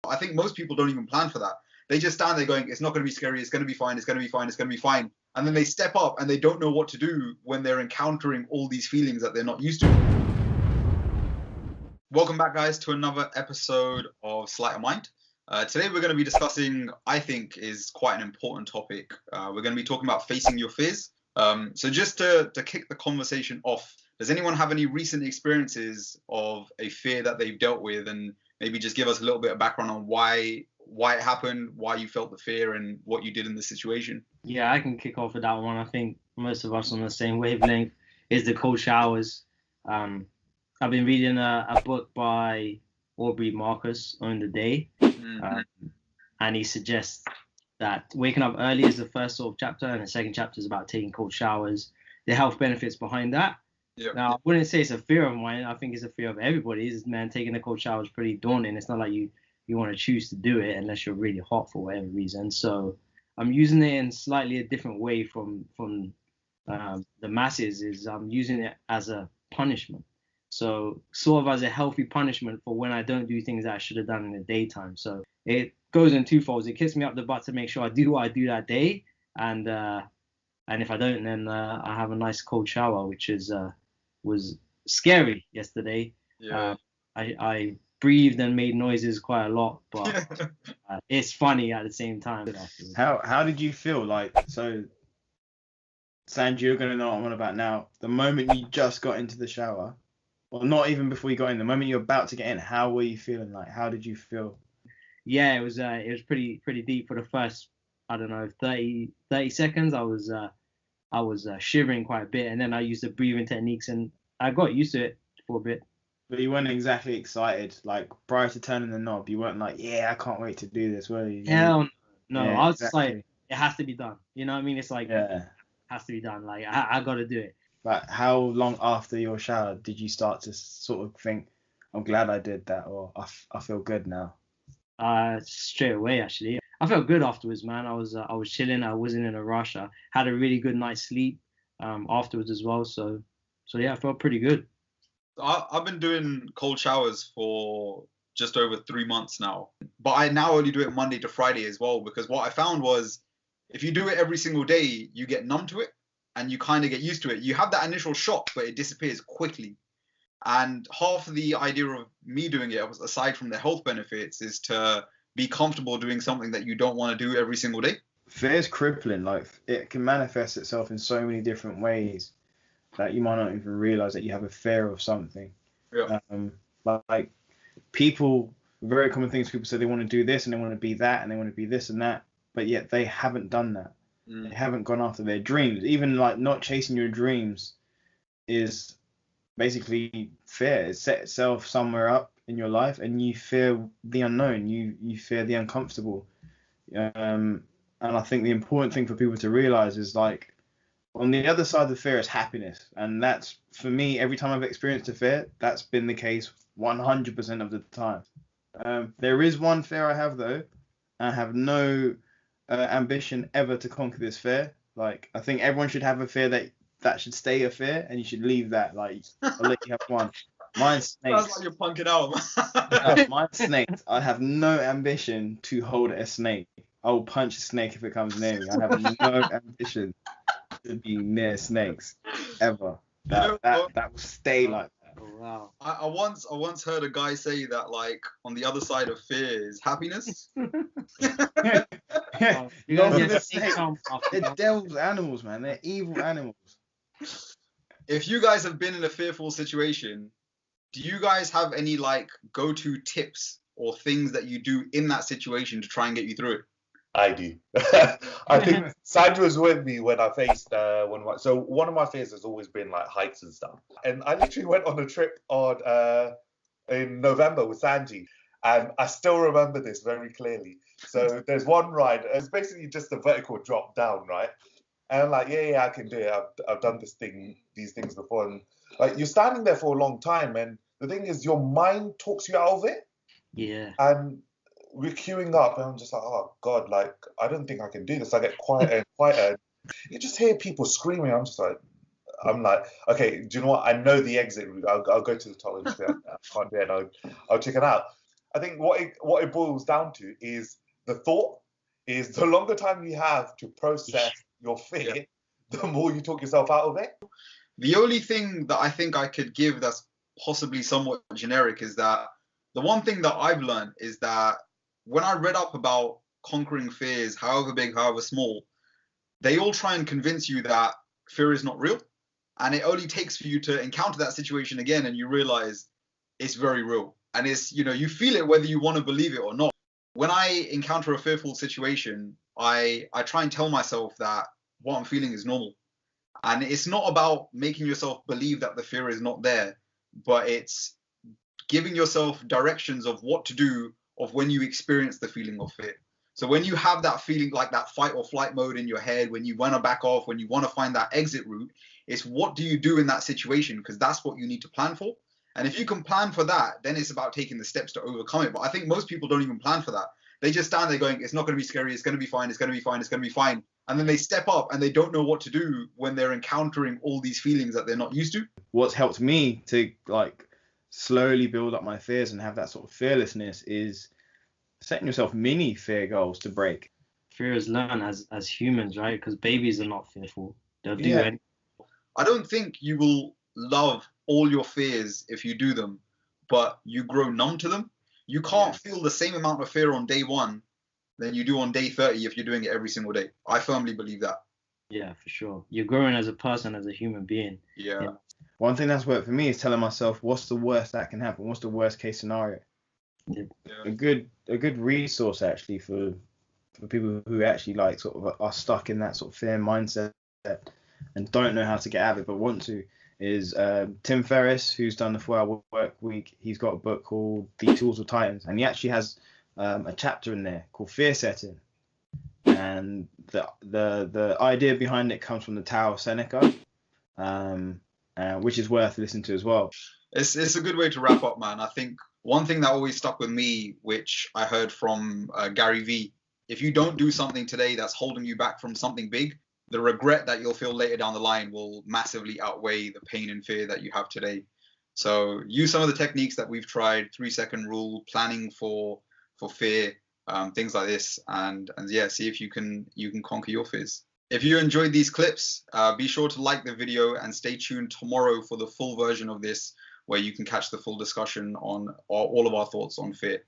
I think most people don't even plan for that. They just stand there going, it's not going to be scary, it's going to be fine, it's going to be fine, it's going to be fine. And then they step up and they don't know what to do when they're encountering all these feelings that they're not used to. Welcome back, guys, to another episode of Sleight of Mind. Today we're going to be discussing, I think, is quite an important topic. We're going to be talking about facing your fears. So just to kick the conversation off, does anyone have any recent experiences of a fear that they've dealt with, and maybe just give us a little bit of background on why it happened, why you felt the fear, and what you did in the situation? Yeah, I can kick off with that one. I think most of us on the same wavelength is the cold showers. I've been reading a book by Aubrey Marcus on the day, and he suggests that waking up early is the first sort of chapter, and the second chapter is about taking cold showers, the health benefits behind that. Yep. Now, I wouldn't say it's a fear of mine. I think it's a fear of everybody's. Man, taking a cold shower is pretty daunting. It's not like you want to choose to do it unless you're really hot for whatever reason. So I'm using it in slightly a different way from the masses. Is I'm using it as a punishment. So sort of as a healthy punishment for when I don't do things that I should have done in the daytime. So it goes in twofolds. It kicks me up the butt to make sure I do what I do that day, and if I don't, then I have a nice cold shower, which was scary yesterday. Yeah. I breathed and made noises quite a lot, but it's funny at the same time. How did you feel? Like, so Sanji, you're gonna know what I'm on about now. The moment you just got into the shower, or not even before you got in, the moment you're about to get in, how were you feeling? Like, how did you feel? Yeah, it was pretty deep for the first, I don't know, 30 seconds. I was shivering quite a bit, and then I used the breathing techniques, and I got used to it for a bit. But you weren't exactly excited, like prior to turning the knob. You weren't like, yeah, I can't wait to do this, were you? Hell no. Yeah, I was exactly. just like, it has to be done. You know what I mean? It's like, yeah, it has to be done. Like, I got to do it. Like, how long after your shower did you start to sort of think, I'm glad I did that, or I feel good now? Straight away, actually. I felt good afterwards, man. I was chilling. I wasn't in a rush. I had a really good night's sleep afterwards as well. So yeah, I felt pretty good. I've been doing cold showers for just over 3 months now, but I now only do it Monday to Friday as well, because what I found was if you do it every single day, you get numb to it and you kind of get used to it. You have that initial shock, but it disappears quickly. And half of the idea of me doing it, aside from the health benefits, is to be comfortable doing something that you don't want to do every single day. Fear is crippling. Like, it can manifest itself in so many different ways that you might not even realize that you have a fear of something. Yeah. Like people, very common things, people say they want to do this and they want to be that and they want to be this and that, but yet they haven't done that. They haven't gone after their dreams. Even like not chasing your dreams is basically fear. It set itself somewhere up in your life and you fear the unknown. You fear the uncomfortable. And I think the important thing for people to realize is, like, on the other side of the fear is happiness. And that's, for me, every time I've experienced a fear, that's been the case 100% of the time. There is one fear I have, though. I have no ambition ever to conquer this fear. Like, I think everyone should have a fear that should stay a fear, and you should leave that. Like, I'll let you have one. Mine's snakes. Sounds like you're punking out. Mine's snakes. I have no ambition to hold a snake. I will punch a snake if it comes near me. I have no ambition to be near snakes ever. That will stay like that. Oh, wow. I once heard a guy say that, like, on the other side of fear is happiness. Yeah. You know, the snakes, they're devil's animals, man. They're evil animals. If you guys have been in a fearful situation, do you guys have any, like, go-to tips or things that you do in that situation to try and get you through it? I do. I think Sandra was with me when I faced so one of my fears has always been like heights and stuff. And I literally went on a trip in November with Sanji, and I still remember this very clearly. So there's one ride, it's basically just a vertical drop down, right? And I'm like, yeah, I can do it. I've done these things before. And like, you're standing there for a long time, and the thing is, your mind talks you out of it. Yeah. And we're queuing up, and I'm just like, oh God, like, I don't think I can do this. I get quieter and quieter. You just hear people screaming. I'm like, okay, do you know what? I know the exit route. I'll go to the top and just be like, I can't do it. I'll check it out. I think what it boils down to is the thought is the longer time you have to process your fear, the more you talk yourself out of it. The only thing that I think I could give that's possibly somewhat generic is that the one thing that I've learned is that when I read up about conquering fears, however big, however small, they all try and convince you that fear is not real. And it only takes for you to encounter that situation again and you realize it's very real. And it's, you feel it whether you want to believe it or not. When I encounter a fearful situation, I try and tell myself that what I'm feeling is normal. And it's not about making yourself believe that the fear is not there, but it's giving yourself directions of what to do of when you experience the feeling of fear. So when you have that feeling, like that fight or flight mode in your head, when you want to back off, when you want to find that exit route, it's what do you do in that situation? Because that's what you need to plan for. And if you can plan for that, then it's about taking the steps to overcome it. But I think most people don't even plan for that. They just stand there going, it's not going to be scary, it's going to be fine, it's going to be fine, it's going to be fine. And then they step up and they don't know what to do when they're encountering all these feelings that they're not used to. What's helped me to slowly build up my fears and have that sort of fearlessness is setting yourself mini fear goals to break. Fear is learned as humans, right? Because babies are not fearful. They'll do anything. I don't think you will love all your fears if you do them, but you grow numb to them. You can't feel the same amount of fear on day 1 than you do on day 30 if you're doing it every single day. I firmly believe that. Yeah, for sure. You're growing as a person, as a human being. Yeah. One thing that's worked for me is telling myself, what's the worst that can happen? What's the worst case scenario? Yeah. A good resource actually for people who actually are stuck in that sort of fear mindset and don't know how to get out of it but want to is Tim Ferriss, who's done the 4-Hour Work Week. He's got a book called The Tools of Titans, and he actually has a chapter in there called Fear Setting. And the idea behind it comes from the Tao of Seneca, which is worth listening to as well. It's a good way to wrap up, man. I think one thing that always stuck with me, which I heard from Gary Vee, if you don't do something today that's holding you back from something big, the regret that you'll feel later down the line will massively outweigh the pain and fear that you have today. So use some of the techniques that we've tried, 3-second rule, planning for fear, things like this, and see if you can conquer your fears. If you enjoyed these clips, be sure to like the video and stay tuned tomorrow for the full version of this, where you can catch the full discussion on all of our thoughts on fear.